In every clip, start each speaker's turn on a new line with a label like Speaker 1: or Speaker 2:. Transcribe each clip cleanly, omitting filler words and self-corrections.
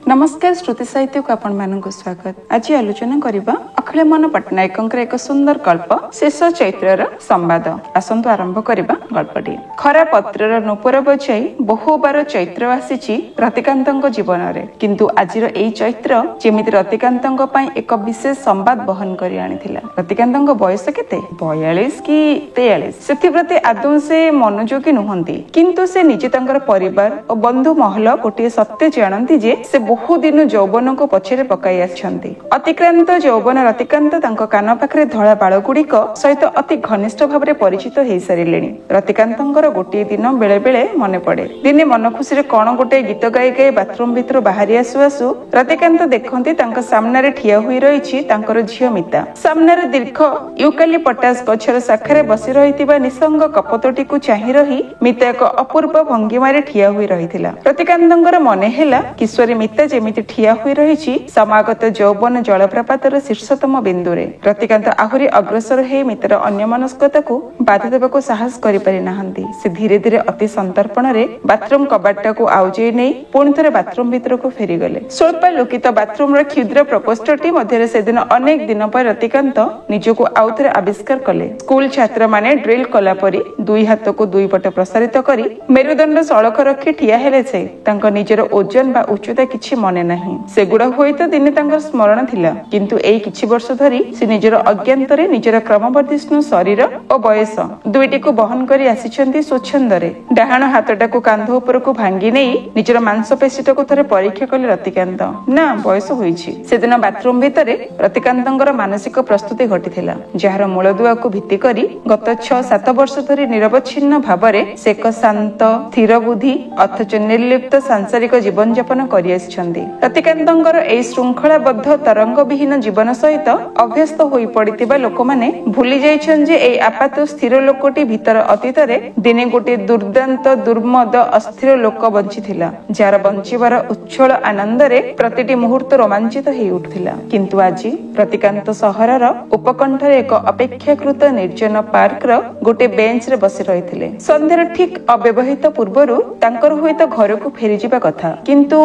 Speaker 1: नमस्कार श्रुति साहित्य को आपण मानक स्वागत। आज आलोचना करबा अखिलमोहन पट्टनायकंकर एक सुंदर गल्प शेष चैत्रर संवाद। आसंतु आरंभ करबा गल्पटी। खरा पत्रर नूपुर बजाई बहु बार चैत्र आसीची रतिकांतक जीवन रे, किंतु आजिर एई चैत्र जेमिति रतिकांतक पई एक विशेष संवाद बहन करी आनिथिला। रतिकांतक बयस केते 42 कि 43 सेथि प्रति आदौ से मनोयोगी नुहंती, किंतु से निजे तांकर परिवार और बंधु महल गोटे सत्य जानती जे से बहु दिन यौवन को पछरे पकाई आछंती। अतिक्रांत यौवन रतिकांत तांको कान पाखरे धळा बाळ गुडीक सहित अति घनिष्ठ भाबरे परिचित हेई सारिलेनी। रतिकांतंकर गोटे दिन बेले बेले मने पड़े। दिने मन खुशी रे कोन गोटे गीत गाई गाई बाथरूम भितर बाहरी आसु आसु रतिकांत देखंती तांका सामने रे ठिया होई रहिछि तांकर झियो मिता। सामने रे दीर्घ यूकालिपटास गछर शाखारे बसी रहितिबा निसंग कपतटी को चाहि रही मिता एक अपूर्व भंगिमारे ठिया होई रहिथिला। रतिकांतंकर मने हेला किशोरी मिता जेमिति ठिया होई रहिछि समागत यौवन जलप्रपातर शीर्षतम बिंदुरे। रतिकांत आहुरी अग्रसर हे मितर अन्यमनस्कता को बाधा देबाको साहस करि पारि नाहंती। से धीरे धीरे अति संतर्पण रे बाथरूम कबाटटा को आउजेई नै पुणी थरे बाथरूम भीतर को फेरी गले। स्वल्प लोकित बाथरूम रे क्षुद्र प्रकोष्ठटी मध्यरे से दिन अनेक दिन पर रतिकांत निजको आउथरे आविष्कार कले। स्कूल छात्र माने ड्रिल कला परी दुई हाथ को दुई पटे प्रसारित करी मेरुदंड सड़क रखी ठिया हेले से तांको निजर ओजन बा उच्चता किछि मने नाही। सेगुडा होइतो दिने तांकर स्मरण थिला, किंतु एई किछि वर्ष धरी से निजर अज्ञानतरे निजर क्रमवर्धिष्णु शरीर और बयस दुईटी को बहन करी आसीछंती स्वच्छंदरे। डाहाण हातटा को कांध ऊपर को भांगी नेई निजर मांसपेशीटा को थरे परीक्षा कले रतिकांत। ना बयस होईछि। सेदिन बाथरूम भितरे रतिकांतंकर मानसिक प्रस्तुति घटिथिला, जहार मूलदुआ को भित्ति करी गत 6-7 वर्ष धरी निरवच्छिन्न भावरे से एक शांत स्थिर बुद्धि अथच निर्लिप्त सांसारिक जीवन यापन करि आछंती। रतिकांतंकर एई श्रृंखलाबद्ध तरंग विहीन जीवन सहित अभ्यस्त होई पड़ितिबा लोक माने भूली जाइछन जे एई आपात स्थिर लोकटी भीतर अतीतरे दिने गोटे दुर्दांत दुर्मद अस्थिर लोक बंचिथिला, जार बंचिबार उच्छल आनंदरे प्रतिटी मुहूर्त रोमांचित हेई उठथिला। किंतु आजि रतिकांत सहरर उपकंठरे एक अपेक्षाकृत निर्जन पार्कर गोटे बेंच रे बसी रहिथिले। संध्यार ठीक अव्यवहित पूर्वरु तांकर होइतो घरकू फेरी जिबा कथा, किंतु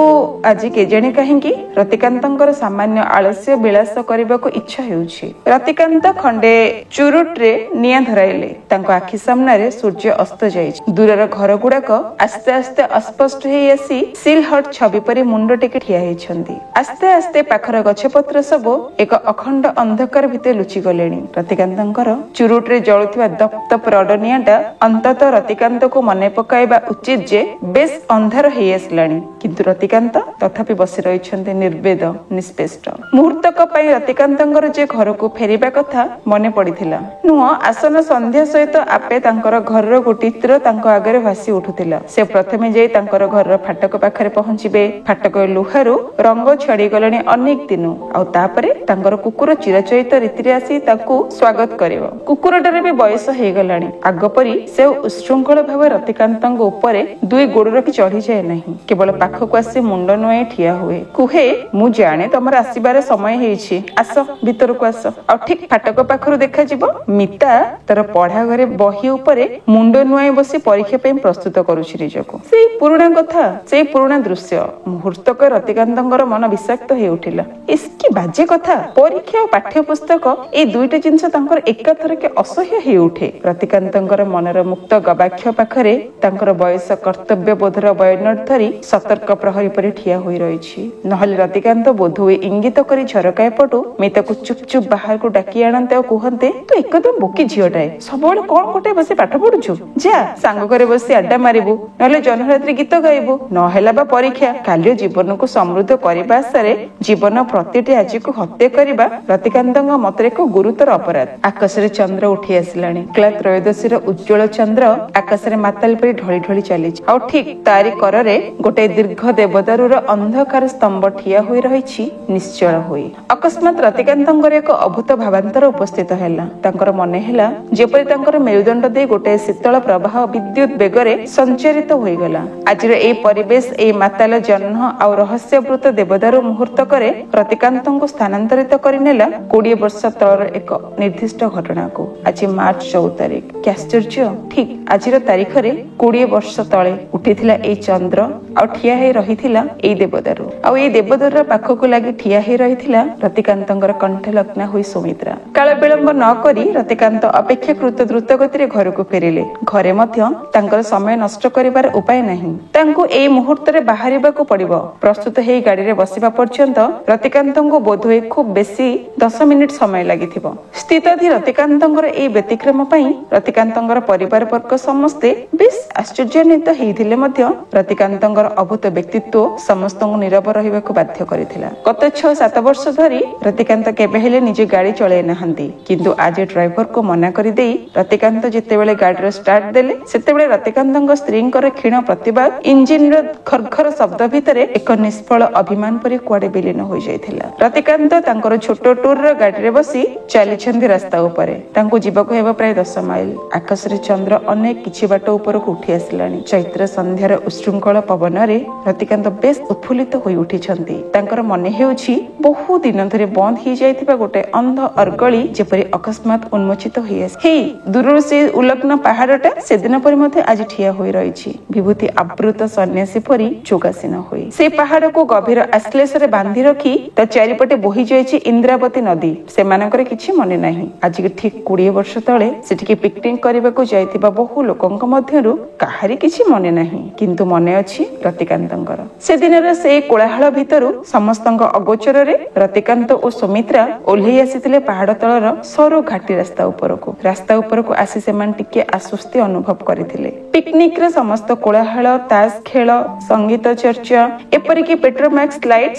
Speaker 1: आजि केजाणी काहेकि रतिकांतंकर सामान्य आलस्य विलास करबाको इच्छा हेउछि। रतिकांत खंडे चुरुट रे निया धराइले। तांको आखि सामने सूर्य अस्त जाइछि। दूरर घर गुडाक आस्ते आस्ते अस्पष्ट हेई आसी सिलहट छवि परि मुंड टेके ठिया हेइछंती। आस्ते आस्ते पाखर गछपत्र सब एक अखंड अंधकार भितर लुचि गलेनी। रतिकांतंकर चुरुट रे जळुथिबा दप्तप रडनियाटा अंतत रतिकांत को मने पकाइबा उचित जे बेस अंधार हेई आसलानी, किंतु रतिकांत तथापि बसी रहिछन्ते निर्वेद निष्पेष्ट। मुहूर्तक पई रतिकांतंकर जे घरको फेरिबा कथा मने पड़िथिला नुह आसन संध्या सहित आपे तांकर घरर गोटे चित्र तांको आगरे भासी उठुथिला। से प्रथमे जाई तांकर घरर फाटक पाखरे पहुंचिबे। फाटक लुहारू रंग छाड़ी गलणी अनेक दिन आ तापरे तांकर कुकुर चिराचरित रीति रे आसी ताकू स्वागत करिवो। कुकुरटारे भी बयस हे गलाणी। आग परी से उच्छृंखल भाव रतिकांतंग उपरे दुई गोड़ रखि चढ़ी जाय नाही, केवल पाखक आसी मुंड नुआई ठिया हुए। कुहे मु जाने तमर आसीबार समय हेइछि, आस भीतर को आस। आ ठीक फाटक पाखरु देखा जिवो मिता तर पढ़ा घरे बही उपरे मुंड नुआई बसी परीक्षा पे प्रस्तुत करूछि निजको। सेई पुराना कथा, सेई पुराना दृश्य मुहूर्तक रतिकांतंकर मन विषाक्त हे उठिला। इसकी बाजे कथा परीक्षा और पाठ्य पुस्तक ए दुईटा जिंस तांकर एकाथर के असह्य हे उठे। रतिकांतंकर मनर मुक्त गवाक्ष पाखरे तांकर बयस कर्तव्य बोधर बयनट धरी सतर्क प्रहरी परि ठिया होई रहिछि। नहले रतिकांत बोधुए इंगित करी झरकाए पटु मिता को चुप चुप बाहर को डाकी आनते और कहते तो एकदम बोकी झियोटाए, सबବେଳେ कोन कोटे बसी पाठ पढुछु, जा सांग करे बसी अड्डा मारिबु, नहले जनरात्रि गीत गाइबु, नहेला बा परीक्षा। काल्य जीवन को समृद्ध करिबा आशारे जीवन प्रतिटी आजि को हत्या करिबा रतिकांतंग मतरे को गुरुतर अपराध। आकाश रे चंद्र उठी आसिलाणी। क्ला त्रयोदशीर उज्जवल चंद्र आकाश रे माताल परि ढळी ढळी चलिछि। आ ठीक तारी कररे गोटे दीर्घ देवदारुर अंधकार स्तंभ ठिया होई रहिछि निश्चल होई। अकस्मात रतिकांतंकर एक अभूत भावांतर उपस्थित हैला। तांकर मने हैला जेपरि तांकर मेरुदंड दे गोटे शीतल प्रवाह विद्युत बेगरे संचारित होई गला। आजिर ए परिवेश ए माताल जन्म आ रहस्यवृत देवदारु मुहूर्त करे रतिकांतंको स्थानांतरित करिनेला 20 वर्ष तळर एक निर्दिष्ट घटना को। आज मार्च 14 तारिख। आश्चर्य, ठीक आजिर तारिख रे 20 वर्ष तळे उठिथिला ए चंद्र आ ठिया हे रहिथिला ए ଦେବଦାରୁ ଆଉ ଏଇ ଦେବଦାରୁର ପାଖକୁ ଲାଗି ଠିଆ ହେଇ ରହିଥିଲା ରତିକାନ୍ତଙ୍କର କଣ୍ଠ ଲଗ୍ନା ହୋଇ ସୁମିତ୍ରା। କାଳ ବିଳମ୍ବ ନ କରି ରତିକାନ୍ତ ଅପେକ୍ଷାକୃତ ଦ୍ରୁତ ଗତିରେ ଘରକୁ ଫେରିଲେ। ଘରେ ମଧ୍ୟ ତାଙ୍କର ସମୟ ନଷ୍ଟ କରିବାର ଉପାୟ ନାହିଁ। ତାଙ୍କୁ ଏଇ ମୁହୂର୍ତ୍ତରେ ବାହାରିବାକୁ ପଡିବ। ପ୍ରସ୍ତୁତ ହେଇ ଗାଡିରେ ବସିବା ପର୍ଯ୍ୟନ୍ତ ରତିକାନ୍ତଙ୍କୁ ବୋଧହୁଏ ଖୁବ୍ ବେଶୀ 10 ମିନିଟ୍ ସମୟ ଲାଗିଥିବ। ସ୍ଥିତାଧୀ ରତିକାନ୍ତଙ୍କର ଏଇ ବ୍ୟତିକ୍ରମ ପାଇଁ ରତିକାନ୍ତଙ୍କର ପରିବାର ବର୍ଗ ସମସ୍ତେ ବେଶ ଆଶ୍ଚର୍ଯ୍ୟାନ୍ୱିତ ହେଇଥିଲେ ମଧ୍ୟ ରତିକାନ୍ତଙ୍କର ଅଭୂତ ବ୍ୟକ୍ତିତ୍ୱ ସମସ୍ତଙ୍କୁ ନୀରବ ରହିବାକୁ ବାଧ୍ୟ କରିଥିଲା। ଗତ 6-7 ବର୍ଷ ଧରି ରତିକାନ୍ତ କେବେ ହେଲେ ନିଜେ ଗାଡି ଚଳାଇ ନାହାନ୍ତି, କିନ୍ତୁ ଆଜି ଡ୍ରାଇଭରକୁ ମନା କରିଦେଇ ରତିକାନ୍ତ ଯେତେବେଳେ ଗାଡିର ଷ୍ଟାର୍ଟ ଦେଲେ ସେତେବେଳେ ରତିକାନ୍ତଙ୍କ ସ୍ତ୍ରୀଙ୍କର କ୍ଷୀଣ ପ୍ରତିବାଦ ଇଞ୍ଜିନର ଖରଖର ଶବ୍ଦ ଭିତରେ ଏକ ନିଷ୍ଫଳ ଅଭିମାନ ପରି କୁଆଡେ ବିଲୀନ ହୋଇଯାଇଥିଲା। ରତିକାନ୍ତ ତାଙ୍କର ଛୋଟ ଟୁରର ଗାଡିରେ ବସି ଚାଲିଛନ୍ତି ରାସ୍ତା ଉପରେ। ତାଙ୍କୁ ଯିବାକୁ ହେବ ପ୍ରାୟ 10 ମାଇଲ। ଆକାଶରେ ଚନ୍ଦ୍ର ଅନେକ କିଛି ବାଟ ଉପରକୁ ଉଠି ଆସିଲାଣି। ଚୈତ୍ର ସନ୍ଧ୍ୟାର ଉଶୃଙ୍ଖଳ ପବନରେ ରତିକାନ୍ତ ବେଶ ଉତ୍ଫୁଲ୍ଲିତ ହୋଇ ଉଠିଛନ୍ତି। ତାଙ୍କର ମନେ ହେଉଛି ବହୁ ଦିନ ଧରି ବନ୍ଦ ହେଇଯାଇଥିବା ଗୋଟେ ଅନ୍ଧ ଅର୍ଗଳି ଯେପରି ଅକସ୍ମାତ୍ ଉନ୍ମୋଚିତ ହୋଇଆସି ହେଇ ଦୂରରୁ ସେ ଉଲଗ୍ନ ପାହାଡଟା ସେଦିନ ପରି ମଧ୍ୟ ଆଜି ଠିଆ ହୋଇ ରହିଛି, ବିଭୂତି ଆବୃତ ସନ୍ନ୍ୟାସୀ ପରି ଯୋଗାସୀନ ହୋଇ। ସେଇ ପାହାଡକୁ ଗଭୀର ଆଶ୍ଲେଷରେ ବାନ୍ଧି ରଖି ତା ଚାରିପଟେ ବୋହି ଯାଇଛି ଇନ୍ଦ୍ରାବତୀ ନଦୀ। ସେମାନଙ୍କର କିଛି ମନେ ନାହିଁ ଆଜିକି ଠିକ 20 ବର୍ଷ ତଳେ ସେଠିକି ପିକନିକ କରିବାକୁ ଯାଇଥିବା ବହୁ ଲୋକଙ୍କ ମଧ୍ୟରୁ କାହାରି କିଛି ମନେ ନାହିଁ, କିନ୍ତୁ ମନେ ଅଛି ରତିକାନ୍ତଙ୍କର। ସେଦିନର ସେଇ କୋଳାହଳ ଭିତରୁ ସମସ୍ତଙ୍କ ଅଗୋଚରରେ ରତିକାନ୍ତ ଓ ସୁମିତ୍ରା ଓହ୍ଲେଇ ଆସିଥିଲେ ପାହାଡ ତଳର ସରୁ ଘାଟି ରାସ୍ତା ଉପରକୁ। ରାସ୍ତା ଉପରକୁ ଆସି ସେମାନେ ଟିକେ ଆଶ୍ୱସ୍ତି ଅନୁଭବ କରିଥିଲେ। ପିକନିକର ସମସ୍ତ କୋଳାହଳ, ତାସ ଖେଳ, ସଙ୍ଗୀତ ଚର୍ଚ୍ଚା, ଏପରିକି ପେଟ୍ରୋମ୍ୟାକ୍ସ ଲାଇଟ୍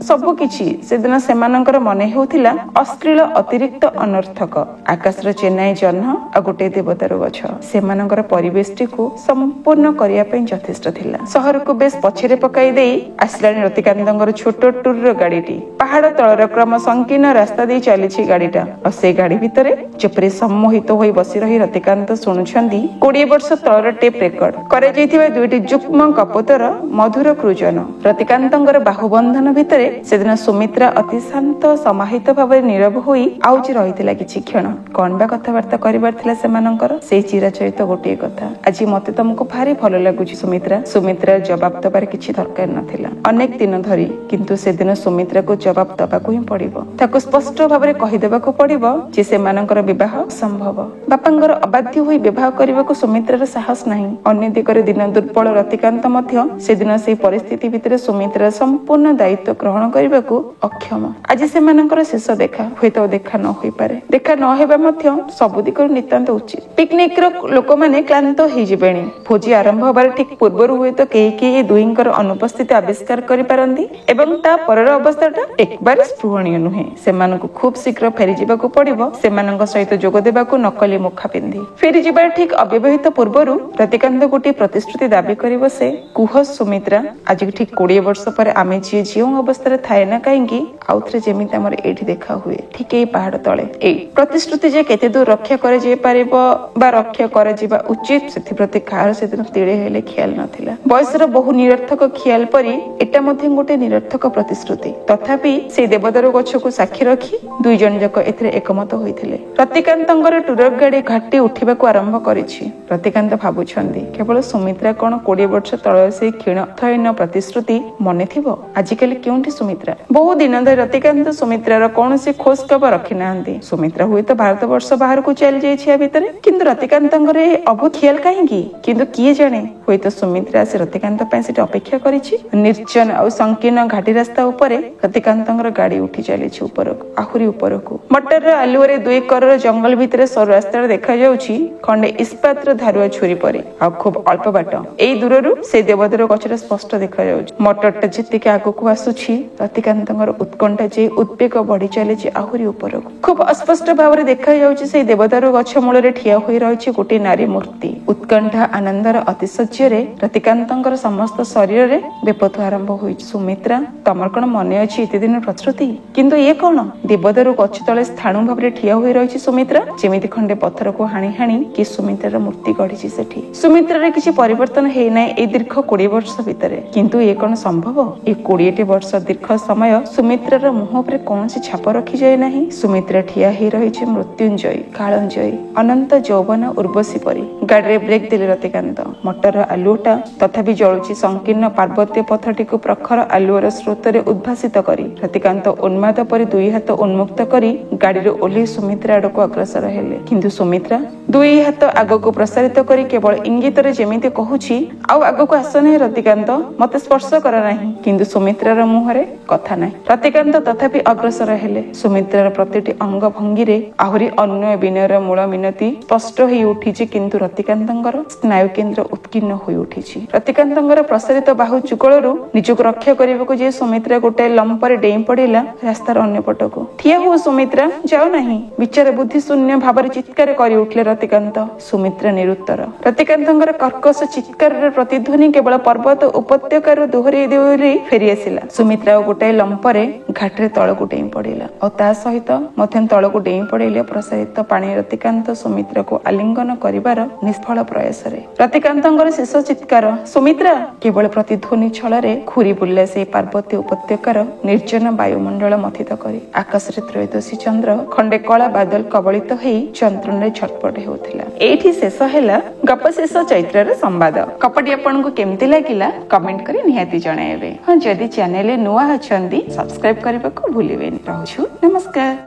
Speaker 1: ସବୁ କିଛି ସେଦିନ ସେମାନଙ୍କର ମନେ ହେଉଥିଲା ଅଶ୍ଳୀଳ, ଅତିରିକ୍ତ, ଅନର୍ଥକ। ଆକାଶର ଚେନ୍ନାଇ ଜହ୍ନ ଆଉ ଗୋଟେ ଦେବଦାରୁ ଗଛ ସେମାନଙ୍କର ପରିବେଶଟିକୁ ସମ୍ପୂର୍ଣ୍ଣ କରିବା ପାଇଁ ଯଥେଷ୍ଟ ଥିଲା। ସହରକୁ ବେଶ ପଛରେ ପକାଇ ଦେଇ ଆସିଲାଣି ରତିକାନ୍ତଙ୍କର ଛୋଟ ଟୁରର ଗାଡିଟି। ପାହାଡ ତଳର କ୍ରମ ସଂକୀର୍ଣ୍ଣ ରାସ୍ତା ଦେଇ ଚାଲିଛି ଗାଡିଟା। ଆଉ ସେଇ ଗାଡି ଭିତରେ ଯେପରି ସମ୍ମୋହିତ ହୋଇ ବସି ରହି ରତିକାନ୍ତ ଶୁଣୁଛନ୍ତି 20 ବର୍ଷ ତଳର ଟେପ ରେକର୍ଡ କରାଯାଇଥିବା 2ଟି ଯୁଗ୍ମ କପୋତର ମଧୁର କୃଜନ। ରତିକାନ୍ତଙ୍କର ବାହୁବନ୍ଧନ ଭିତରେ ସେଦିନ ସୁମିତ୍ରା ଅତି ଶାନ୍ତ ସମାହିତ ଭାବରେ ନୀରବ ହୋଇ ଆଉଜି ରହିଥିଲା କିଛି କ୍ଷଣ। କଣ ବା କଥାବାର୍ତ୍ତା କରିବାର ଥିଲା ସେମାନଙ୍କର? ସେଇ ଚିରାଚରିତ ଗୋଟିଏ କଥା, ଆଜି ମତେ ତମକୁ ଭାରି ଭଲ ଲାଗୁଛି ସୁମିତ୍ରା। ସୁମିତ୍ରାର ଜବାବ ଦବାର କିଛି ଦରକାର ନଥିଲା ଅନେକ ଦିନ ଧରି, କିନ୍ତୁ ସେଦିନ ସୁମିତ୍ରାକୁ ଜବାବ ଦବାକୁ ହିଁ ପଡିବ। ତାକୁ ସ୍ପଷ୍ଟ ଭାବରେ କହିଦେବାକୁ ପଡିବ ଯେ ସେମାନଙ୍କର ବିବାହ ସମ୍ଭବ। ବାପାଙ୍କର ଅବାଧ୍ୟ ହୋଇ ବିବାହ କରିବାକୁ ସୁମିତ୍ରାର ସାହସ ନାହିଁ। ଅନ୍ୟ ଦିଗରେ ଦିନ ଦୁର୍ବଳ ରତିକାନ୍ତ ମଧ୍ୟ ସେଦିନ ସେଇ ପରିସ୍ଥିତି ଭିତରେ ସୁମିତ୍ରାର ସମ୍ପୂର୍ଣ୍ଣ ଦାୟିତ୍ୱ ଗ୍ରହଣ କରିବାକୁ ଅକ୍ଷମ। ଆଜି ସେମାନଙ୍କର ଶେଷ ଦେଖା, ହୁଏତ ଦେଖା ନ ହୋଇପାରେ। ଦେଖା ନ ହେବା ମଧ୍ୟ ସବୁ ଦିଗରୁ ନିତାନ୍ତ ଉଚିତ। ପିକନିକର ଲୋକମାନେ କ୍ଳାନ୍ତ ହେଇଯିବେଣି। ଭୋଜି ଆରମ୍ଭ ହେବାର ଠିକ ପୂର୍ବରୁ ହୁଏତ କେହି କେହି ଦୁହିଁଙ୍କର ଅନୁପସ୍ଥିତି ଆବିଷ୍କାର କରିପାରନ୍ତି ଏବଂ ତା ପରର ଅବସ୍ଥାଟା ଏକବାରେ ସ୍ପୃହଣୀୟ ନୁହେଁ। ସେମାନଙ୍କୁ ଖୁବ ଶୀଘ୍ର ଫେରିଯିବାକୁ ପଡିବ ସେମାନଙ୍କ ସହିତ ଯୋଗ ଦେବାକୁ ନକଲି ମୁଖା ପିନ୍ଧି। ଫେରିଯିବାର ଠିକ ଅବ୍ୟବହିତ ପୂର୍ବରୁ ରତିକାନ୍ତ ଗୋଟିଏ ପ୍ରତିଶ୍ରୁତି ଦାବି କରିବ ସେ, କୁହ ସୁମିତ୍ରା, ଆଜି ଠିକ 20 ବର୍ଷ ପରେ ଆମେ ଯିଏ ଯେଉଁ ଅବସ୍ଥାରେ ଥାଏ ନା କାହିଁକି ଆଉ ଥରେ ଯେମିତି ଆମର ଏଇଠି ଦେଖା ହୁଏ, ଠିକ ଏଇ ପାହାଡ ତଳେ। ଏଇ ପ୍ରତିଶ୍ରୁତି ଯେ କେତେ ଦୂର ରକ୍ଷା କରାଯାଇ ପାରିବ ବା ରକ୍ଷା କରାଯିବା ଉଚିତ ସେଥିପ୍ରତି କାହାର ସେଦିନ ତିଳେ ହେଲେ ଖିଆଲ ନଥିଲା। ବୟସର ବହୁ ନିରର୍ଥକ ଖିଆଲ ପରି ଏଟା ମଧ୍ୟ ଗୋଟେ ନିରର୍ଥକ ପ୍ରତିଶ୍ରୁତି। ତଥାପି ସେଇ ଦେବଦାରୁ ଗଛକୁ ସାକ୍ଷୀ ରଖି 2 ଜଣ ଯାକ ଏଥିରେ ଏକମତ ହୋଇଥିଲେ। ରତିକାନ୍ତଙ୍କର ଟୁରର ଗାଡି ଘାଟି ଉଠିବାକୁ ଆରମ୍ଭ କରିଛି। ରତିକାନ୍ତ ଭାବୁଛନ୍ତି କେବଳ ସୁମିତ୍ରା କଣ 20 ବର୍ଷ ତଳର ସେଇ କ୍ଷୀଣଥୈନ ପ୍ରତିଶ୍ରୁତି ମନେ ଥିବ? ଆଜିକାଲି କେଉଁଠି ସୁମିତ୍ରା? ବହୁ ଦିନ ଧରି ରତିକାନ୍ତ ସୁମିତ୍ରାର କୌଣସି ଖୋଜ ଖବର ରଖିନାହାନ୍ତି। ସୁମିତ୍ରା ହୁଏତ ଭାରତବର୍ଷ ବାହାରକୁ ଚାଲି ଯାଇଛି ୟା ଭିତରେ, କିନ୍ତୁ ରତିକାନ୍ତଙ୍କର ଏ ଅଭୂତ ଖିଆଲ କାହିଁକି? କିନ୍ତୁ କିଏ ଜାଣେ, ହୁଏତ ସୁମିତ୍ରା ଆସି ରତିକାନ୍ତ ପାଇଁ ସେଠି ଅପେକ୍ଷା କରିଛି। ନିର୍ଜନ ଆଉ ସଂକୀର୍ଣ୍ଣ ଘାଟି ରାସ୍ତା ଉପରେ ରତିକାନ୍ତଙ୍କର ଗାଡି ଉଠି ଚାଲିଛି ଉପରକୁ, ଆହୁରି ଉପରକୁ। ମଟରର ଆଲୁଅରେ 2 କରର ଜଙ୍ଗଲ ଭିତରେ ସରୁ ରାସ୍ତାରେ ଦେଖାଯାଉଛି ଖଣ୍ଡେ ଇସ୍ପାତର ଧାରୁଆ ଛୁରୀ ପରି। ଆଉ ଖୁବ ଅଳ୍ପ ବାଟ ଏଇ ଦୂରରୁ ସେଇ ଦେବଦାରୁ ଗଛଟା ସ୍ପଷ୍ଟ ଦେଖାଯାଉଛି। ମଟରଟା ଯେତିକି ଆଗକୁ ଆସୁଛି ରତିକାନ୍ତଙ୍କର ଉତ୍କଣ୍ଠା ଯେ ଉଦ୍ବେଗ ବଢି ଚାଲିଛି ଆହୁରି ଉପରକୁ। ଖୁବ ଅସ୍ପଷ୍ଟ ଭାବରେ ଦେଖାଯାଉଛି ସେଇ ଦେବଦାରୁ ଗଛ ମୂଳରେ ଠିଆ ହୋଇ ରହିଛି ଗୋଟିଏ ନାରୀ ମୂର୍ତ୍ତି। ଉତ୍କଣ୍ଠା ଆନନ୍ଦର ଅତିଶଯ୍ୟରେ ରତିକାନ୍ତଙ୍କର ସମସ୍ତ ଶରୀରରେ ବେପଥ ଆରମ୍ଭ ହୋଇଛି। ସୁମିତ୍ରା, ତମର କଣ ମନେ ଅଛି ଏତେ ଦିନ ପ୍ରତିଶ୍ରୁତି? କିନ୍ତୁ ଇଏ କଣ? ଦେବଦାରୁ ଗଛ ତଳେ ସ୍ଥାଣୁ ଭାବରେ ଠିଆ ହୋଇ ରହିଛି ସୁମିତ୍ରା, ଯେମିତି ଖଣ୍ଡେ ପଥରକୁ ହାଣି ହାଣି କି ସୁମିତ୍ରାର ମୂର୍ତ୍ତି ଗଢି बढ़ी सेठी सुमित्रार किसी परिवर्तन है ना ए दीर्घ 20 वर्ष भितरे किंतु ये कौन संभव ए 20 वर्ष दीर्घ समय सुमित्रार मुह पर कौन सी छाप रखी जाए नहीं सुमित्रा ठिया ही रही मृत्युंजयी कालंजयी अनंत यौवन उर्वशी परी गाड़ी ब्रेक देले रतिकांत मोटर आलुटा तथापि जलुची संकीर्ण पार्वत्य पथटी को प्रखर आलुअर स्रोत रे उद्भासित करी रतिकांत उन्माद परी दुई हाथ उन्मुक्त करी गाड़ी ओह्लि सुमित्रा आड़क अग्रसर हेले किंतु सुमित्रा दुई हाथ आगक प्रसारित करी केवल इंगित रे जेमिति कहूची आउ आगक आस नहीं रतिकांत मते स्पर्श कर नहीं किंतु सुमित्रार मुहरे कथा नहीं रतिकांत तथापि अग्रसर हेले सुमित्रार प्रतिटी अंग भंगी रे आहुरी अन्य विनयर मूल मिनती स्पष्ट होई उठिछि किंतु रतिकांतंगर स्नायु केन्द्र उत्कीर्ण होई उठिछि रतिकांतंगर प्रसारित बाहु चुकलरु निजको रक्षा करबाको जे सुमित्रा गोटे लंपर डेई पड़िला रास्तार अन्य पटको ठिया हो सुमित्रा जाओ नहीं विचार बुद्धि शून्य भाବରେ चित्कार करी उठले रतिकांत सुमित्रा निरुत्तर रतिकांतंगर कर्कश चित्कार प्रतिध्वनि केवल पर्वत उपत्यकार दोहरी दोहरी फेरी आसिला सुमित्रा गोटे लंपरे घाटरे तळको डेई पड़िला और ता सहित मध्यम तळको डेई पड़िले प्रसारित पानी रतिकांत सुमित्रा को आलिंगन करिवार निष्फल प्रयास रे रतिकांतंगर शेष चित्कार सुमित्रा केवल प्रतिध्वनि छलरे घुरी बुल्ला से पार्वती उपत्यकार निर्जन वायुमंडल मथित करी आकाश रे त्रयोदशी चंद्र खंडे कला बादल कबलित होई चंद्रन रे छटपट हेउथिला एठी शेष हैला गप शेष चैत्रर संवाद कपटी आपनको केमति लागिला कमेंट करी निहाती जणाइबे हां जदी चैनल नुआ अछंदी सब्सक्राइब करबा को भूलिबेनी रहछु नमस्कार।